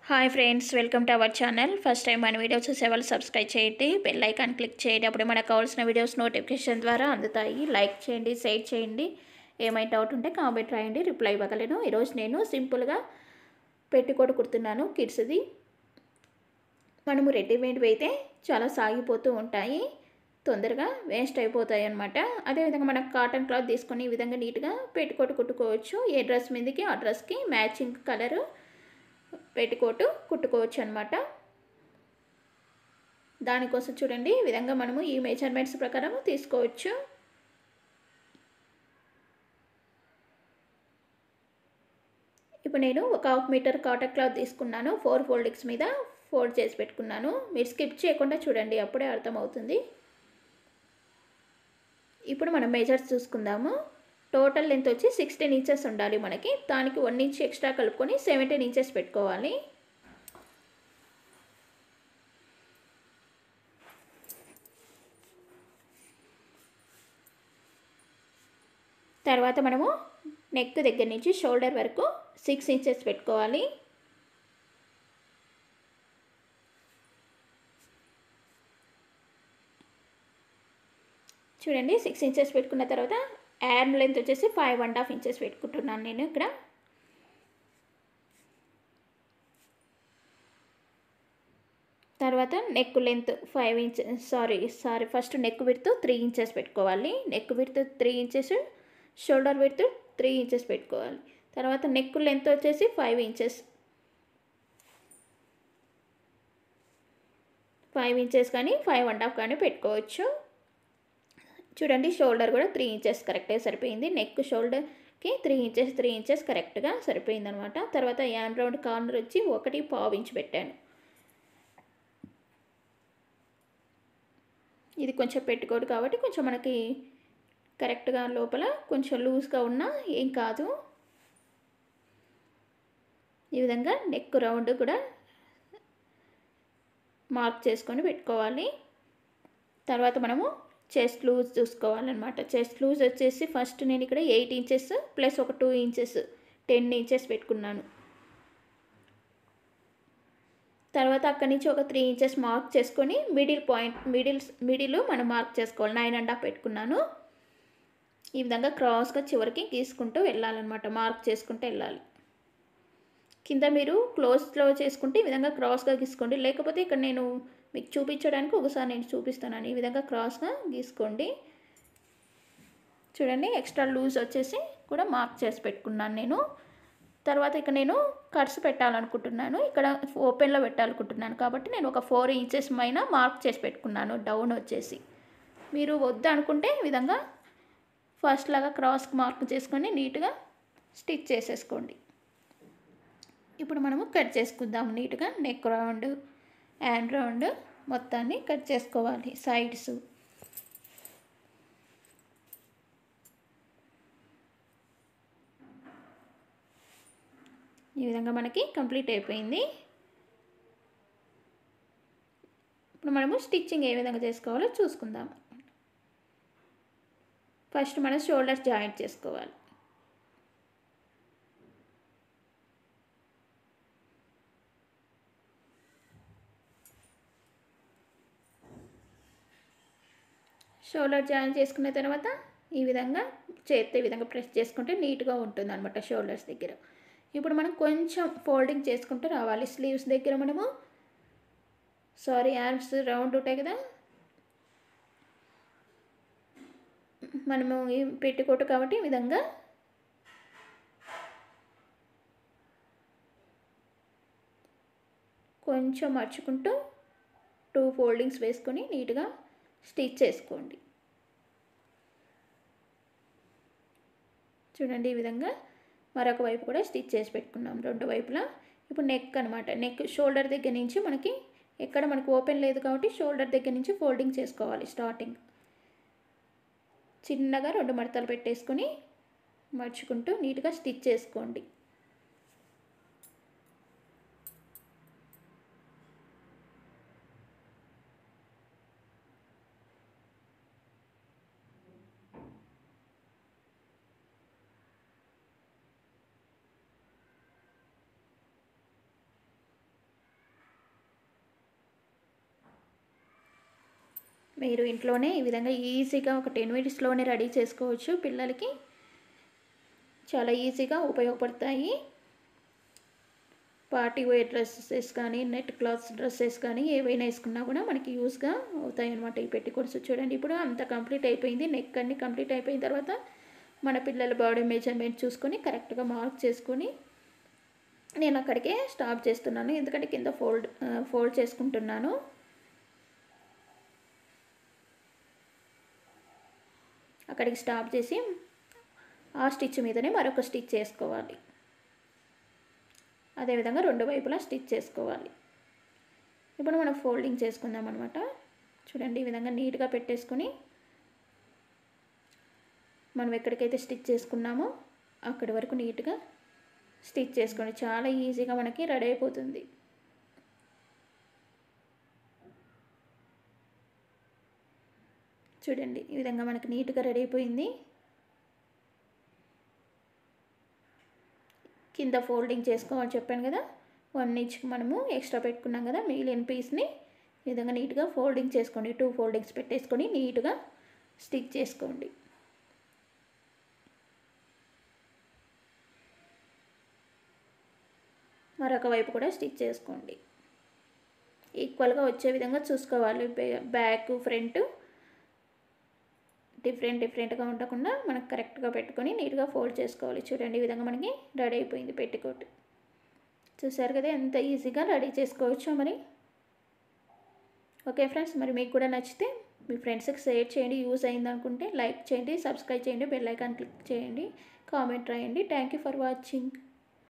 Hi friends, welcome to our channel. First time మన video చూసే వాళ్ళు సబ్స్క్రైబ్ చేయండి, బెల్ ఐకాన్ క్లిక్ చేయండి. అప్పుడు మనకు కావాల్సిన వీడియోస్ నోటిఫికేషన్ ద్వారా అందుతాయి. లైక్ చేయండి, షేర్ చేయండి. ఏమైనా డౌట్ ఉంటే కామెంట్ రాయండి, రిప్లై ఇవ్వగలను. ఈరోజు నేను సింపుల్గా పెట్టికోట్ కుడుతున్నాను కిడ్స్ది. మనము రెడీమేడ్ అయితే చాలా సాగిపోతూ ఉంటాయి, తొందరగా వేస్ట్ అయిపోతాయి అన్నమాట. అదేవిధంగా మనం కాటన్ క్లాత్ తీసుకొని ఈ విధంగా నీట్గా పెట్టికోట్ కుట్టుకోవచ్చు. ఏ డ్రెస్ మీదకి ఆ డ్రెస్కి మ్యాచింగ్ కలరు పెట్టికోట్ కుట్టుకోవచ్చు అనమాట. దానికోసం చూడండి, ఈ విధంగా మనము ఈ మెజర్మెంట్స్ ప్రకారం తీసుకోవచ్చు. ఇప్పుడు నేను ఒక 1/2 మీటర్ కాటన్ క్లాత్ తీసుకున్నాను. 4 ఫోల్డింగ్స్ మీద ఫోల్డ్ చేసి పెట్టుకున్నాను. మీరు స్కిప్ చేయకుండా చూడండి, అప్పుడే అర్థమవుతుంది. ఇప్పుడు మనం మెజర్స్ చూసుకుందాము. టోటల్ లెంత్ వచ్చి 16 ఇంచెస్ ఉండాలి మనకి. దానికి 1 ఇంచ్ ఎక్స్ట్రా కలుపుకొని 17 ఇంచెస్ పెట్టుకోవాలి. తర్వాత మనము నెక్ దగ్గర నుంచి షోల్డర్ వరకు 6 ఇంచెస్ పెట్టుకోవాలి. చూడండి, 6 ఇంచెస్ పెట్టుకున్న తర్వాత యార్మ్ లెంత్ వచ్చేసి 5.5 ఇంచెస్ పెట్టుకుంటున్నాను నేను ఇక్కడ. తర్వాత neck length 5 inches first neck width 3 inches పెట్టుకోవాలి. Neck width 3 inches, shoulder width 3 inches పెట్టుకోవాలి. తర్వాత నెక్ లెంత్ వచ్చేసి 5 ఇంచెస్, 5 ఇంచెస్ కానీ 5.5 కానీ పెట్టుకోవచ్చు. చూడండి, షోల్డర్ కూడా 3 ఇంచెస్ కరెక్ట్గా సరిపోయింది. నెక్ షోల్డర్కి 3 ఇంచెస్ కరెక్ట్గా సరిపోయింది అనమాట. తర్వాత యామ్ రౌండ్ కార్నర్ వచ్చి 1.5 ఇంచ్ పెట్టాను. ఇది కొంచెం పెట్టుకోడు కాబట్టి కొంచెం మనకి కరెక్ట్గా లోపల కొంచెం లూజ్గా ఉన్నా ఏం కాదు. ఈ విధంగా నెక్ రౌండ్ కూడా మార్క్ చేసుకొని పెట్టుకోవాలి. తర్వాత మనము చెస్ట్ లూజ్ చూసుకోవాలన్నమాట. చెస్ట్ లూజ్ వచ్చేసి ఫస్ట్ నేను ఇక్కడ 8 ఇంచెస్ ప్లస్ ఒక 2 ఇంచెస్ 10 ఇంచెస్ పెట్టుకున్నాను. తర్వాత అక్కడి నుంచి ఒక 3 ఇంచెస్ మార్క్ చేసుకొని మిడిల్ మనం మార్క్ చేసుకోవాలి. 9.5 పెట్టుకున్నాను. ఈ విధంగా క్రాస్గా చివరికి గీసుకుంటూ వెళ్ళాలన్నమాట, మార్క్ చేసుకుంటూ వెళ్ళాలి. కింద మీరు క్లోజ్లో చేసుకుంటే ఈ విధంగా క్రాస్గా గీసుకోండి, లేకపోతే ఇక్కడ నేను మీకు చూపించడానికి ఒకసారి నేను చూపిస్తున్నాను. ఈ విధంగా క్రాస్గా గీసుకోండి. చూడండి, ఎక్స్ట్రా లూజ్ వచ్చేసి కూడా మార్క్ చేసి పెట్టుకున్నాను నేను. తర్వాత ఇక్కడ నేను కట్స్ పెట్టాలనుకుంటున్నాను, ఇక్కడ ఓపెన్లో పెట్టాలనుకుంటున్నాను కాబట్టి నేను ఒక 4 ఇంచెస్ పైన మార్క్ చేసి పెట్టుకున్నాను డౌన్ వచ్చేసి. మీరు వద్దు అనుకుంటే ఈ విధంగా ఫస్ట్ లాగా క్రాస్కి మార్క్ చేసుకొని నీట్గా స్టిచ్ చేసేసుకోండి. ఇప్పుడు మనము కట్ చేసుకుందాం నీట్గా. నెక్ రౌండ్, హ్యాండ్ రౌండ్ మొత్తాన్ని కట్ చేసుకోవాలి. సైడ్స్ ఈ విధంగా మనకి కంప్లీట్ అయిపోయింది. ఇప్పుడు మనము స్టిచ్చింగ్ ఏ విధంగా చేసుకోవాలో చూసుకుందాం. ఫస్ట్ మనం షోల్డర్స్ జాయింట్ చేసుకోవాలి. షోల్డర్ జాయిన్ చేసుకున్న తర్వాత ఈ విధంగా చేత్తో ఈ విధంగా ప్రెస్ చేసుకుంటే నీట్గా ఉంటుంది అనమాట షోల్డర్స్ దగ్గర. ఇప్పుడు మనం కొంచెం ఫోల్డింగ్ చేసుకుంటూ రావాలి. స్లీవ్స్ దగ్గర ఆర్మ్స్ రౌండ్ ఉంటాయి కదా, మనము ఈ పెట్టికోట్ కాబట్టి ఈ విధంగా కొంచెం మర్చుకుంటూ 2 ఫోల్డింగ్స్ వేసుకొని నీట్గా స్టిచ్ చేసుకోండి. చూడండి, ఈ విధంగా మరొక వైపు కూడా స్టిచ్ చేసి పెట్టుకున్నాం రెండు వైపులా. ఇప్పుడు నెక్ అనమాట. నెక్ షోల్డర్ దగ్గర నుంచి మనకి ఎక్కడ మనకు ఓపెన్ లేదు కాబట్టి షోల్డర్ దగ్గర నుంచి ఫోల్డింగ్ చేసుకోవాలి. స్టార్టింగ్ చిన్నగా 2 మడతలు పెట్టేసుకొని మర్చుకుంటూ నీట్గా స్టిచ్ చేసుకోండి. మీరు ఇంట్లోనే ఈ విధంగా ఈజీగా ఒక 10 మినిట్స్లోనే రెడీ చేసుకోవచ్చు. పిల్లలకి చాలా ఈజీగా ఉపయోగపడతాయి. పార్టీ వేర్ డ్రెస్సెస్ కానీ, నెట్ క్లాత్స్ డ్రెస్సెస్ కానీ ఏవైనా వేసుకున్నా కూడా మనకి యూస్గా అవుతాయి అన్నమాట ఈ పెట్టికోట్స్. చూడండి ఇప్పుడు అంతా కంప్లీట్ అయిపోయింది. నెక్ అన్ని కంప్లీట్ అయిపోయిన తర్వాత మన పిల్లల బాడీ మెజర్మెంట్ చూసుకొని కరెక్ట్గా మార్క్ చేసుకొని నేను అక్కడికే స్టాప్ చేస్తున్నాను. ఎందుకంటే కింద ఫోల్డ్ చేసుకుంటున్నాను. అక్కడికి స్టాప్ చేసి ఆ స్టిచ్ మీదనే మరొక స్టిచ్ చేసుకోవాలి. అదేవిధంగా రెండు వైపులా స్టిచ్ చేసుకోవాలి. ఇప్పుడు మనం ఫోల్డింగ్ చేసుకుందాం అనమాట. చూడండి ఈ విధంగా నీట్గా పెట్టేసుకొని మనం ఎక్కడికైతే స్టిచ్ చేసుకున్నామో అక్కడి వరకు నీట్గా స్టిచ్ చేసుకోండి. చాలా ఈజీగా మనకి రెడీ అయిపోతుంది. చూడండి ఈ విధంగా మనకి నీట్గా రెడీ అయిపోయింది. కింద ఫోల్డింగ్ చేసుకోవాలని చెప్పాను కదా, 1 ఇంచ్కి మనము ఎక్స్ట్రా పెట్టుకున్నాం కదా, మిగిలిన పీస్ని ఈ విధంగా నీట్గా ఫోల్డింగ్ చేసుకోండి. 2 ఫోల్డింగ్స్ పెట్టేసుకొని నీట్గా స్టిచ్ చేసుకోండి. మరొక వైపు కూడా స్టిచ్ చేసుకోండి. ఈక్వల్గా వచ్చే విధంగా చూసుకోవాలి. బ్యాక్ ఫ్రంట్ డిఫరెంట్గా ఉండకుండా మనకు కరెక్ట్గా పెట్టుకొని నీట్గా ఫోల్డ్ చేసుకోవాలి. చూడండి ఈ విధంగా మనకి రెడీ అయిపోయింది పెట్టికోట్. చూసారు కదా ఎంత ఈజీగా రెడీ చేసుకోవచ్చో మరి. ఓకే ఫ్రెండ్స్, మరి మీకు కూడా నచ్చితే మీ ఫ్రెండ్స్కి షేర్ చేయండి. యూజ్ అయింది అనుకుంటే లైక్ చేయండి, సబ్స్క్రైబ్ చేయండి, బెల్ ఐకాన్ క్లిక్ చేయండి, కామెంట్ రాయండి. Thank you for watching.